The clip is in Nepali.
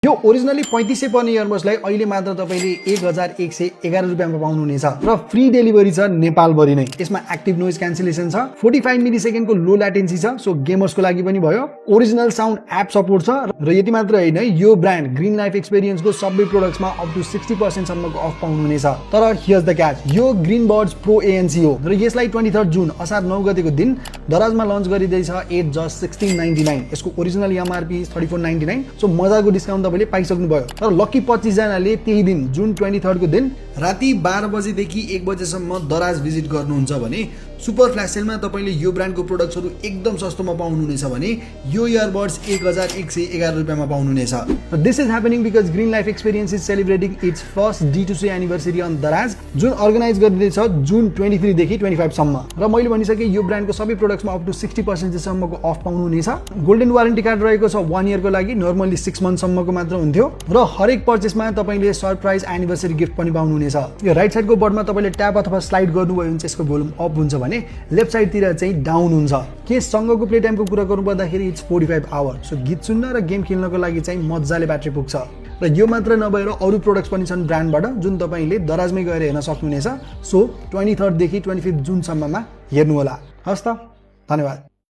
यो ओरिजिनली 3500 पर्ने इयरबड्सलाई अहिले मात्र तपाईले 1111 रुपैयाँमा पाउनुहुनेछ र फ्री डेलिभरी छ नेपालभरि नै। यसमा एक्टिभ नोइज क्यान्सलेसन छ, 45 मिलिसेकेन्डको लो ल्याटेन्सी छ, सो गेमर्सको लागि पनि भयो। ओरिजिनल साउन्ड एप सपोर्ट छ र यति मात्र हैन, यो ब्रान्ड ग्रीन लाइफ एक्सपिरियन्सको सबै प्रोडक्ट्समा अप टु 60% सम्मको अफ पाउनुहुनेछ। तर हियर्स द क्याच, यो ग्रीन बर्ड्स प्रो ANC हो र यसलाई 23 जुन असार 9 गतेको दिन दराजमा लन्च गरिँदैछ एट जस्ट 1699। यसको ओरिजिनल MRP 3499, सो मजाको डिस्काउन्ट तपाईले पाइसक्नु भयो। तर लकी 25 जनाले त्यही दिन जुन 23 को दिन राति 12 बजेदेखि 1 बजेसम्म दराज भिजिट गर्नुहुन्छ भने सुपर फ्ल्यास सेलमा तपाईले यो ब्रान्डको प्रोडक्ट्सहरु एकदम सस्तोमा पाउनुहुनेछ भने यो इयरबड्स 1111 रुपैयाँमा पाउनुहुनेछ। This is happening because green life experience is celebrating its first D2C anniversary on Daraz, जुन अर्गनाइज गरिँदैछ जुन 23 देखि 25 सम्म। र मैले भनिसके यो ब्रान्डको सबै प्रोडक्ट्समा अप टु 60% सम्मको अफ पाउनुहुनेछ। गोल्डन वारेन्टी कार्ड रहेको छ 1 इयरको लागि, नर्मली 6 मन्थ सम्मको मात्र हुन्थ्यो र हरेक पर्चेसमा तपाईले सरप्राइज एनिभर्सरी गिफ्ट पनि पाउनुहुनेछ। यो राइट साइडको बटनमा तपाईले ट्याप अथवा स्लाइड गर्नुभयो भने यसको भोल्युम अप हुन्छ भने लेफ्ट साइडतिर चाहिँ डाउन हुन्छ। केसँगको प्ले टाइमको कुरा गर्नु पर्दाखेरि इट्स 45 आवर, सो गीत सुन्न र गेम खेल्नको लागि चाहिँ मजाले ब्याट्री पुग्छ। र यो मात्र नभएर अरू प्रोडक्ट्स पनि छन् ब्रान्डबाट जुन तपाईले दराजमै गएर हेर्न सक्नुहुनेछ। सो 23 देखि 25 जुनसम्ममा हेर्नु होला। हस् त, धन्यवाद।